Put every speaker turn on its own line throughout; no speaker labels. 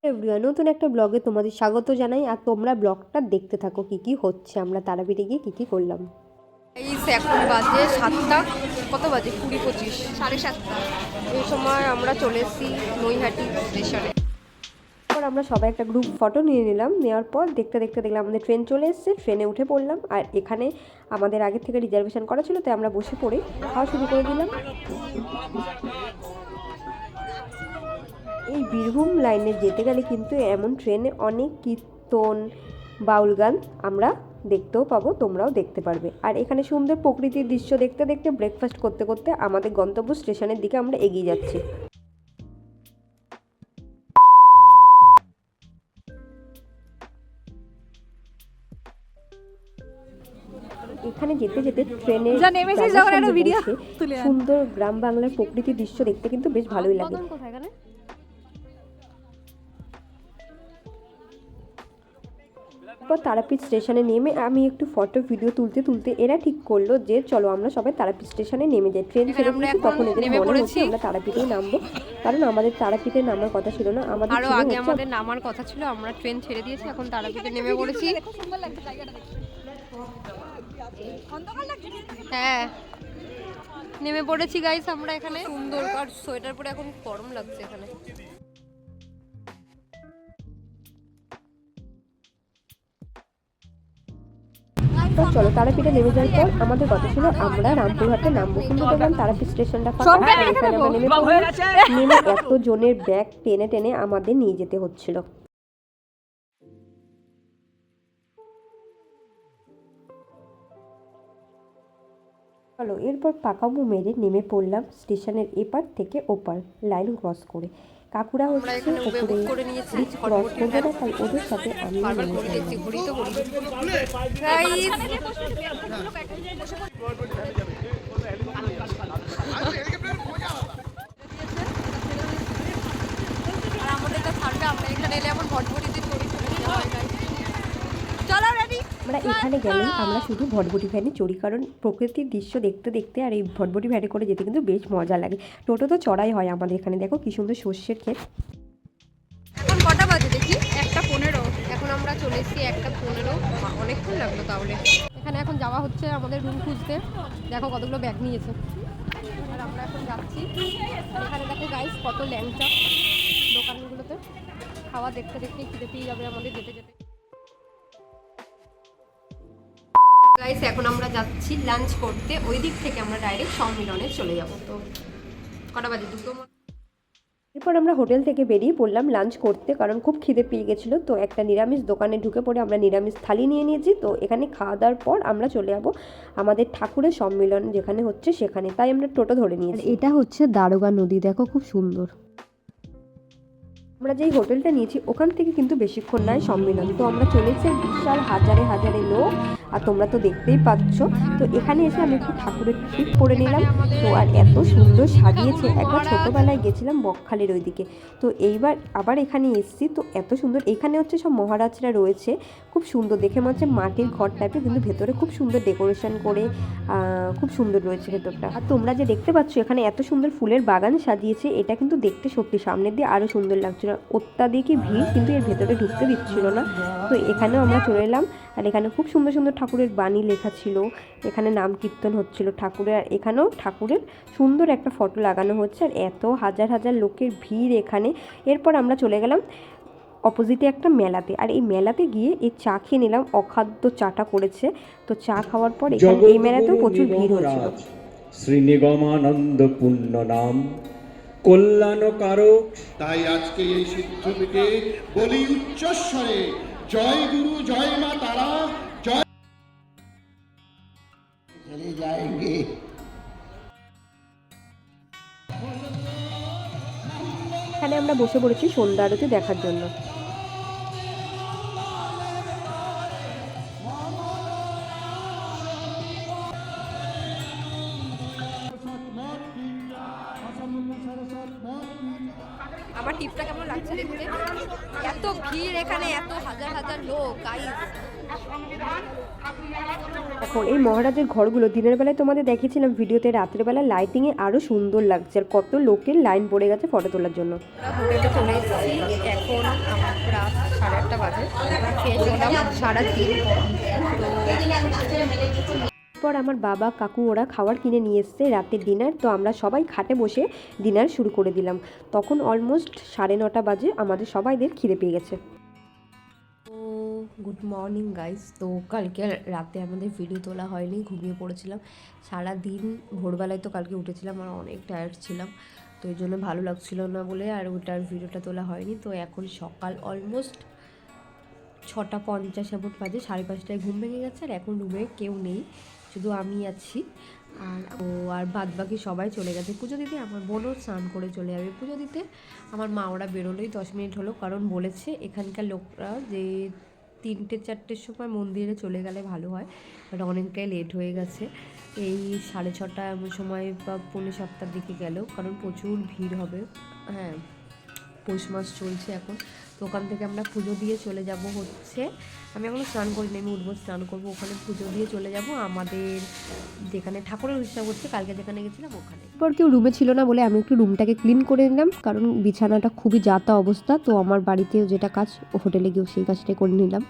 Everyone, নতুন একটা ব্লগে তোমাদের স্বাগত জানাই। আর তোমরা ব্লগটা দেখতে থাকো কি কি হচ্ছে, আমরা তারাপীঠে গিয়ে কি কি করলাম।
এখন বাজে 7টা, কত বাজে 20-25, 7:30। এই সময় আমরা চলে এসেছি নৈহাটি স্টেশনে।
তারপর আমরা সবাই একটা গ্রুপ ফটো নিয়ে নিলাম। নেওয়ার পর দেখতে দেখতে দেখলাম আমাদের ট্রেন চলে এসেছে। ট্রেনে উঠে পড়লাম। আর এখানে আমাদের আগে থেকে রিজার্ভেশন করা ছিল, তাই আমরা বসে পড়ে খাওয়া শুরু করে দিলাম। এই বীরভূম লাইনে যেতে গেলে কিন্তু এমন ট্রেনে অনেক কীর্তন, বাউল গান আমরা দেখতেও পাবো, তোমরাও দেখতে পারবে। আর এখানে সুন্দর প্রকৃতির দৃশ্য দেখতে দেখতে ব্রেকফাস্ট করতে করতে আমাদের গন্তব্য স্টেশনের দিকে আমরা এগিয়ে যাচ্ছি। এখানে যেতে যেতে ট্রেনের সুন্দর গ্রাম বাংলার প্রকৃতির দৃশ্য দেখতে কিন্তু বেশ ভালোই লাগে। তারপর তারাপীঠ স্টেশনে নেমে আমি একটু ফটো ভিডিও তুলতে তুলতে এরা ঠিক করলো যে চলো আমরা সবাই তারাপীঠ স্টেশনে নেমে যাই। ট্রেন ছেড়ে দিয়েছি, তখন এদের মনে হচ্ছে আমরা তারাপীঠেই নামবো, কারণ আমাদের তারাপীঠে নামার কথা ছিল না,
আমাদের নামার কথা ছিল। আমরা ট্রেন ছেড়ে দিয়েছি, এখন তারাপীঠে নেমে পড়েছি। হ্যাঁ, নেমে পড়েছি গাইস আমরা এখানে। সুন্দর, আর সোয়েটার পরে এখন গরম লাগছে এখানে।
তো চলো, তারাপীঠে নেমে যাওয়ার পর আমাদের কথা ছিল আমরা রামপুরহাটে নামবো, কিন্তু দেখলাম তারাপীঠ স্টেশনটা ফাঁকা। এখানে আমরা নেমে এত জনের ব্যাগ টেনে টেনে আমাদের নিয়ে যেতে হচ্ছিল। চলো, এরপর পাকামো মেরে নেমে পড়লাম স্টেশনের এপার থেকে ওপার, লাইন ক্রস করে। কাকুরা হচ্ছে ওপরে ব্রিজ ক্রস করবে না, তাই ওদের সাথে আমি আমরা এখানে গেলে আমরা শুধু ভটভটি ভ্যানে চড়ি, কারণ প্রকৃতির দৃশ্য দেখতে দেখতে আর এই ভটভটি ভ্যানে করে যেতে কিন্তু বেশ মজা লাগে। টোটো তো চড়াই হয় আমাদের এখানে। দেখো কি সুন্দর সর্ষের ক্ষেত।
এখন কটা বাজে দেখি? 1:15। এখন আমরা চলে এসেছি 1:15। অনেকক্ষণ লাগলো তাহলে। এখানে এখন যাওয়া হচ্ছে আমাদের রুম খুঁজতে। দেখো কতগুলো ব্যাগ নিয়েছে। আর আমরা এখন যাচ্ছি। এখানে দেখো গাইস কত ল্যাংচা দোকানগুলোতে। খাওয়া দেখতে দেখতে খিদে পেয়ে যাবে আমাদের যেতে যেতে। গাইস এখন আমরা যাচ্ছি লাঞ্চ করতে। ওই দিক থেকে আমরা ডাইরেক্ট সম্মিলনে চলে যাব। তো কটা বাজে? 2টো।
এরপর আমরা হোটেল থেকে বেরিয়ে পড়লাম লাঞ্চ করতে, কারণ খুব খিদে পেয়ে গেছিলো। তো একটা নিরামিষ দোকানে ঢুকে পড়ে আমরা নিরামিষ থালি নিয়ে নিয়েছি। তো এখানে খাওয়া দাওয়ার পর আমরা চলে যাবো আমাদের ঠাকুরের সম্মিলন যেখানে হচ্ছে সেখানে, তাই আমরা টোটো ধরে নিয়েছি। এটা হচ্ছে দারোগা নদী, দেখো খুব সুন্দর। আমরা যেই হোটেলটা নিয়েছি ওখান থেকে কিন্তু বেশিক্ষণ নয় সম্মেলন। তো আমরা চলেছি বিশাল হাজারে হাজারে লোক, আর তোমরা তো দেখতেই পাচ্ছ। তো এখানে এসে আমি একটু ঠাকুরের ট্রিপ করে নিলাম। তো আর এত সুন্দর সাজিয়েছে, একবার ছোটোবেলায় গেছিলাম বকখালির ওইদিকে, তো এইবার আবার এখানে এসেছি। তো এত সুন্দর, এখানে হচ্ছে সব মহারাজরা রয়েছে, খুব সুন্দর দেখে মনে হচ্ছে মাটির ঘর টাইপের, কিন্তু ভেতরে খুব সুন্দর ডেকোরেশন করে খুব সুন্দর রয়েছে ভেতরটা। আর তোমরা যে দেখতে পাচ্ছ এখানে এত সুন্দর ফুলের বাগান সাজিয়েছে, এটা কিন্তু দেখতে সত্যি সামনের দিয়ে আরও সুন্দর লাগছিল। অত্যাধিকই ভিড়, কিন্তু এর ভেতরে ঢুকতে দিচ্ছিল না। তো এখানেও আমরা চলে এলাম। আর এখানে খুব সুন্দর সুন্দর ঠাকুরের বাণী লেখা ছিল, এখানে নাম কীর্তন হচ্ছিল ঠাকুরের। আর এখানেও ঠাকুরের সুন্দর একটা ফটো লাগানো হচ্ছে। আর এত হাজার হাজার লোকের ভিড় এখানে। এরপর আমরা চলে গেলাম অপোজিটে একটা মেলাতে। আর এই মেলাতে গিয়ে এই চা খেয়ে নিলাম, অখাদ্য চাটা করেছে। তো চা খাওয়ার পর এখানে এই মেলাতেও প্রচুর ভিড় হচ্ছিল।
শ্রী নিগমানন্দ পূর্ণ নাম কল্যাণকারক।
তাই আজকে এই সিদ্ধপীঠে বলি উচ্চস্বরে জয় গুরু, জয় মা তারা, জয়। চলে যাएंगे।
এখানে আমরা বসে পড়েছি সন্ধ্যা আরতি দেখার জন্য।
আমার টিপটা কেমন লাগছে দেখতে? এত ভিড় এখানে, এত হাজার হাজার লোক গাইস।
এখন এই মহারাজের ঘরগুলো দিনের বেলায় তোমাদের দেখিয়েছিলাম ভিডিওতে, রাত্রের বেলা লাইটিংয়ে আরও সুন্দর লাগছে। আর কত লোকের লাইন পড়ে গেছে ফটো তোলার জন্য।
হোটেলে চলে এসেছি, এখন রাত 8:30 বাজে, ফ্রেশ হলাম সারাদিন
পর আমার বাবা কাকু ওরা খাবার কিনে নিয়ে এসছে রাতের ডিনার। তো আমরা সবাই খাটে বসে ডিনার শুরু করে দিলাম। তখন অলমোস্ট 9:30 বাজে, আমাদের সবাইদের খিদে পেয়ে গেছে। তো গুড মর্নিং গাইস। তো কালকে রাতে আমাদের ভিডিও তোলা হয়নি, ঘুমিয়ে পড়েছিলাম সারাদিন। ভোরবেলায় তো কালকে উঠেছিলাম আর অনেক টায়ার্ড ছিলাম, তো এই জন্য ভালো লাগছিল না বলে আর ওটার ভিডিওটা তোলা হয়নি। তো এখন সকাল অলমোস্ট 6:50 এমন বাজে, 5:30টায় ঘুম ভেঙে গেছে আর এখন রুমে কেউ নেই, শুধু আমি আছি। আর বাদ বাকি সবাই চলে গেছে পুজো দিতে। আমার বোনও স্নান করে চলে যাবে পুজো দিতে। আমার মা ওরা বেরোলোই 10 মিনিট হলো, কারণ বলেছে এখানকার লোকরা যে 3টে-4টের সময় মন্দিরে চলে গেলে ভালো হয়, বাট অনেকটাই লেট হয়ে গেছে। এই 6:30 এমন সময় বা 6:45টার দিকে গেল, কারণ প্রচুর ভিড় হবে। হ্যাঁ, পৌষ মাস চলছে এখন, তো ওখান থেকে আমরা পুজো দিয়ে চলে যাব হচ্ছে, আমি এখনও স্নান করিনি, আমি উঠবো স্নান করবো, ওখানে পুজো দিয়ে চলে যাব আমাদের যেখানে ঠাকুরের উৎসব হচ্ছে, কালকে যেখানে গেছিলাম ওখানে। এরপর কেউ রুমে ছিল না বলে আমি একটু রুমটাকে ক্লিন করে নিলাম, কারণ বিছানাটা খুবই যাতা অবস্থা। তো আমার বাড়িতেও যেটা কাজ, হোটেলে গিয়েও সেই কাজটাই করে নিলাম।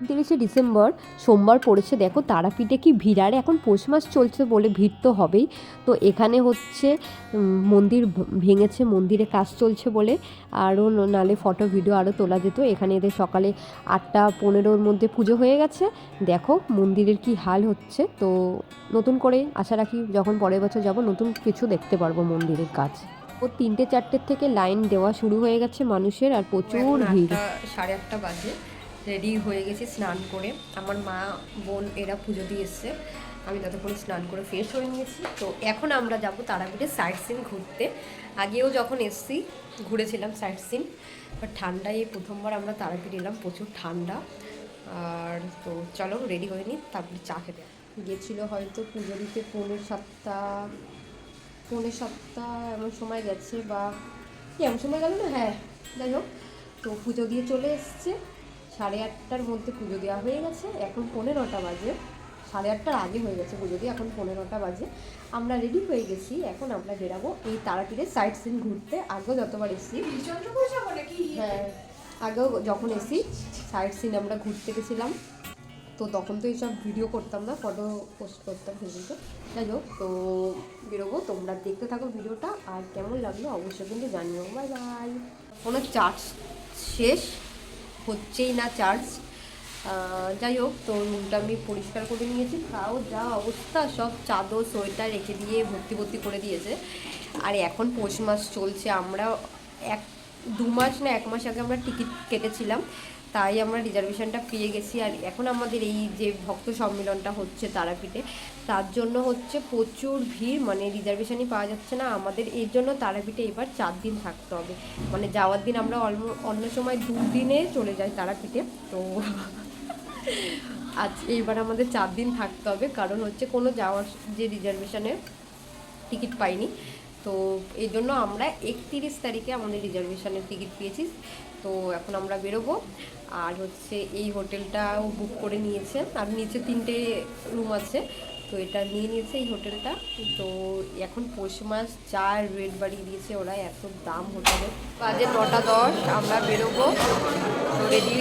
30শে ডিসেম্বর সোমবার পড়েছে, দেখো তারাপীঠে কি ভিড়। আর এখন পৌষ মাস চলছে বলে ভিড় তো হবেই। তো এখানে হচ্ছে মন্দির ভেঙেছে, মন্দিরে কাজ চলছে বলে আরও নালে ফটো ভিডিও আরও তোলা যেত। এখানে এদের সকালে 8:15-র মধ্যে পুজো হয়ে গেছে। দেখো মন্দিরের কি হাল হচ্ছে। তো নতুন করে আশা রাখি যখন পরের বছর যাব নতুন কিছু দেখতে পারবো মন্দিরের কাজ। ও 3টে-4টের থেকে লাইন দেওয়া শুরু হয়ে গেছে মানুষের, আর প্রচুর ভিড়।
8:30 বাজে, রেডি হয়ে গেছি স্নান করে। আমার মা বোন এরা পুজো দিয়ে এসছে, আমি ততক্ষণ স্নান করে ফ্রেশ হয়ে নিয়েছি। তো এখন আমরা যাব তারাপীঠে সাইট সিন ঘুরতে। আগেও যখন এসছি ঘুরেছিলাম সাইট সিন, বাট ঠান্ডায় এই প্রথমবার আমরা তারাপীঠ এলাম, প্রচুর ঠান্ডা। আর তো চলো রেডি হয়ে নিই, তারপরে চা খেতে গিয়েছিলো হয়তো পুজো দিতে 6:45 এমন সময় গেছে, বা কি এমন সময় গেল না, হ্যাঁ যাই হোক। তো পুজো দিয়ে চলে এসছে, 8:30টার মধ্যে পুজো দেওয়া হয়ে গেছে। এখন 15টা বাজে, 8:30টার আগে হয়ে গেছে পুজো দিয়ে, এখন 15টা বাজে। আমরা রেডি হয়ে গেছি, এখন আমরা বেরাবো এই তারাপীঠের সাইট সিন ঘুরতে। আগেও যতবার এসেছি, হ্যাঁ আগেও যখন এসি সাইট সিন আমরা ঘুরতে গেছিলাম, তো তখন তো এইসব ভিডিও করতাম না, ফটো পোস্ট করতাম ফেসবুকে। যাই হোক, তো বেরোবো, তোমরা দেখতে থাকো ভিডিওটা, আর কেমন লাগলো অবশ্যই কিন্তু জানিও। Bye bye. কোনো চার্জ শেষ হচ্ছেই না চার্জ। যাই হোক, তো রুমটা আমি পরিষ্কার করে নিয়েছি, তাও যা অবস্থা, সব চাদর সোয়েটার রেখে দিয়ে ভর্তি করে দিয়েছে। আর এখন পৌষ মাস চলছে, আমরা 1-2 মাস না 1 মাস আগে আমরা টিকিট কেটেছিলাম, তাই আমরা রিজার্ভেশনটা পেয়ে গেছি। আর এখন আমাদের এই যে ভক্ত সম্মেলনটা হচ্ছে তারাপীঠে, তার জন্য হচ্ছে প্রচুর ভিড়, মানে রিজার্ভেশনই পাওয়া যাচ্ছে না আমাদের। এর জন্য তারাপীঠে এবার 4 দিন থাকতে হবে, মানে যাওয়ার দিন আমরা অন্য সময় 2 দিনে চলে যাই তারাপীঠে, তো আজ এইবার আমাদের 4 দিন থাকতে হবে, কারণ হচ্ছে কোনো যাওয়ার যে রিজার্ভেশনের টিকিট পাইনি। তো এই জন্য আমরা 31 তারিখে আমাদের রিজার্ভেশনের টিকিট পেয়েছি। তো এখন আমরা বেরোবো। আর হচ্ছে এই হোটেলটাও বুক করে নিয়েছে, আর নিচে 3টে রুম আছে, তো এটা নিয়ে নিয়েছে এই হোটেলটা। তো এখন পৌষ মাস যা রেট বাড়িয়ে দিয়েছে ওরা, এত দাম হোটেলে। বাজে 9:10, আমরা বেরোবো। তো রেডি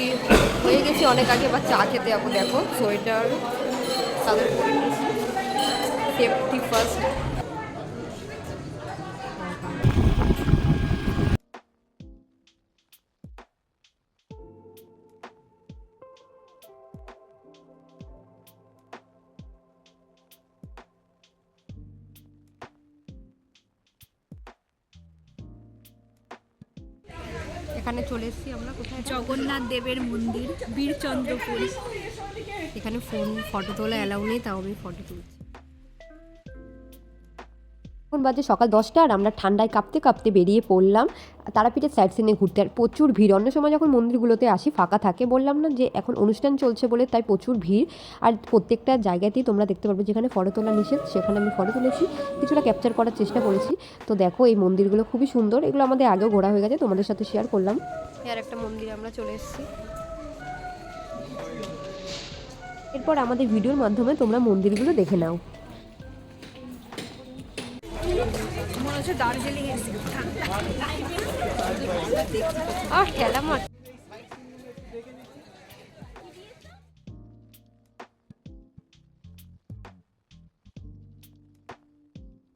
হয়ে গেছি অনেক আগে, বা চা খেতে যাবো। দেখো সোয়েটার তাদের করে নিয়েছি, সেফটি ফার্স্ট। এখানে চলে এসেছি আমরা, কোথায়?
জগন্নাথ দেবের মন্দির, বীরচন্দ্রপুর।
এখানে ফটো তোলা অ্যালাউ নেই, তাও আমি ফটো তুলছি।
এখন বাজে সকাল 10টা, আর আমরা ঠান্ডায় কাঁপতে কাঁপতে বেরিয়ে পড়লাম তারাপীঠের সাইট সিনে ঘুরতে। আর প্রচুর ভিড়, অন্য সময় যখন মন্দিরগুলোতে আসি ফাঁকা থাকে, বললাম না যে এখন অনুষ্ঠান চলছে বলে, তাই প্রচুর ভিড়। আর প্রত্যেকটা জায়গাতেই তোমরা দেখতে পারবে যেখানে ফটো তোলা নিষেধ, সেখানে আমি ফটো তুলেছি, কিছুটা ক্যাপচার করার চেষ্টা করেছি। তো দেখো এই মন্দিরগুলো খুবই সুন্দর, এগুলো আমাদের আগেও ঘোরা হয়ে গেছে, তোমাদের সাথে শেয়ার করলাম।
আর একটা মন্দিরে আমরা চলে এসেছি।
এরপর আমাদের ভিডিওর মাধ্যমে তোমরা মন্দিরগুলো দেখে নাও।
মনে হচ্ছে দার্জিলিং এসেছি।
আর খেলা মাঠ।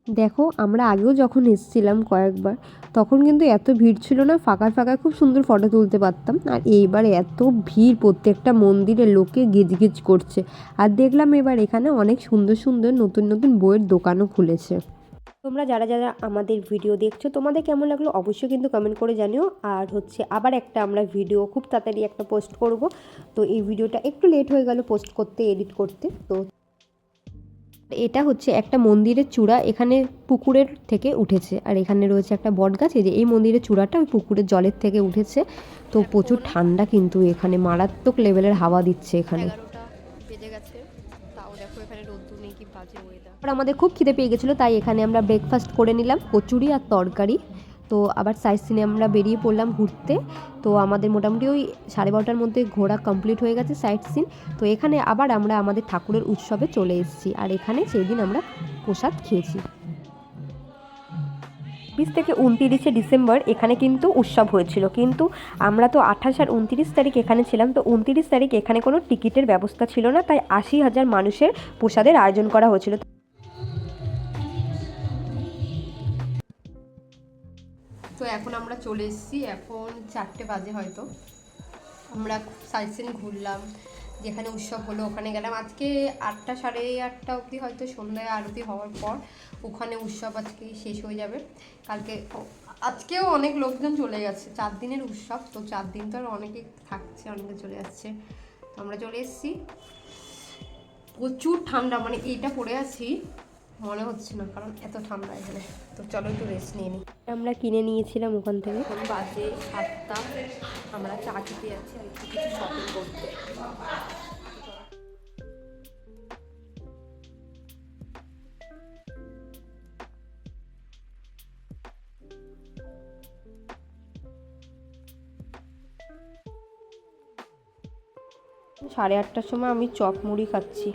দেখো আমরা আগেও যখন এসেছিলাম কয়েকবার, তখন কিন্তু এত ভিড় ছিল না, ফাঁকা ফাঁকা খুব সুন্দর ফটো তুলতে পারতাম। আর এইবার এত ভিড়, প্রত্যেকটা মন্দিরে লোকে গিজগিজ করছে। আর দেখলাম এবার এখানে অনেক সুন্দর সুন্দর নতুন নতুন বইয়ের দোকানও খুলেছে। তোমরা যারা যারা আমাদের ভিডিও দেখছো, তোমাদের কেমন লাগলো অবশ্যই কিন্তু কমেন্ট করে জানিও। আর হচ্ছে আবার একটা আমরা ভিডিও খুব তাড়াতাড়ি একটা পোস্ট করব। তো এই ভিডিওটা একটু লেট হয়ে গেল পোস্ট করতে, এডিট করতে। তো এটা হচ্ছে একটা মন্দিরের চূড়া, এখানে পুকুরের থেকে উঠেছে। আর এখানে রয়েছে একটা বট গাছ, এই যে এই মন্দিরের চূড়াটা ওই পুকুরের জলের থেকে উঠেছে। তো প্রচুর ঠান্ডা, কিন্তু এখানে মারাত্মক লেভেলের হাওয়া দিচ্ছে এখানে।
11টা বেজে গেছে, তাও দেখো এখানে রোদ্দুর নেই, কি বাজে ওয়েদার।
আর আমাদের খুব খিদে পেয়ে গেছিলো, তাই এখানে আমরা ব্রেকফাস্ট করে নিলাম, কচুরি আর তরকারি। তো আবার সাইড সিনে আমরা বেরিয়ে পড়লাম ঘুরতে। তো আমাদের মোটামুটি ওই 12:30টার মধ্যে ঘোরা কমপ্লিট হয়ে গেছে সাইড সিন। তো এখানে আবার আমরা আমাদের ঠাকুরের উৎসবে চলে এসেছি। আর এখানে সেই দিন আমরা প্রসাদ খেয়েছি। 20 থেকে 29শে ডিসেম্বর এখানে কিন্তু উৎসব হয়েছিল, কিন্তু আমরা তো 28 আর 29 তারিখ এখানে ছিলাম। তো 29 তারিখ এখানে কোনো টিকিটের ব্যবস্থা ছিল না, তাই 80,000 মানুষের প্রসাদের আয়োজন করা হয়েছিল।
তো এখন আমরা চলে এসেছি, এখন 4টে বাজে হয়তো। আমরা সাইড সিন ঘুরলাম, যেখানে উৎসব হলো ওখানে গেলাম। আজকে 8টা, 8:30 অবধি হয়তো সন্ধ্যায় আরতি হওয়ার পর ওখানে উৎসব আজকে শেষ হয়ে যাবে। আজকেও অনেক লোকজন চলে গেছে, 4 দিনের উৎসব। তো 4 দিন তো আর অনেকে থাকছে, অনেকে চলে যাচ্ছে। তো আমরা চলে এসেছি। প্রচুর ঠান্ডা, মানে এইটা পরে আছি মনে হচ্ছে না, কারণ এত ঠান্ডা এখানে। তো চলো একটু রেস্ট নিয়ে নিই।
আমরা কিনে নিয়েছিলাম ওখান থেকে।
এখন বাজে 7টা, আমরা চা খেতে যাচ্ছি আর একটু কিছু শপিং করতে।
সাড়ে 8টার সময় আমি চপ মুড়ি খাচ্ছি।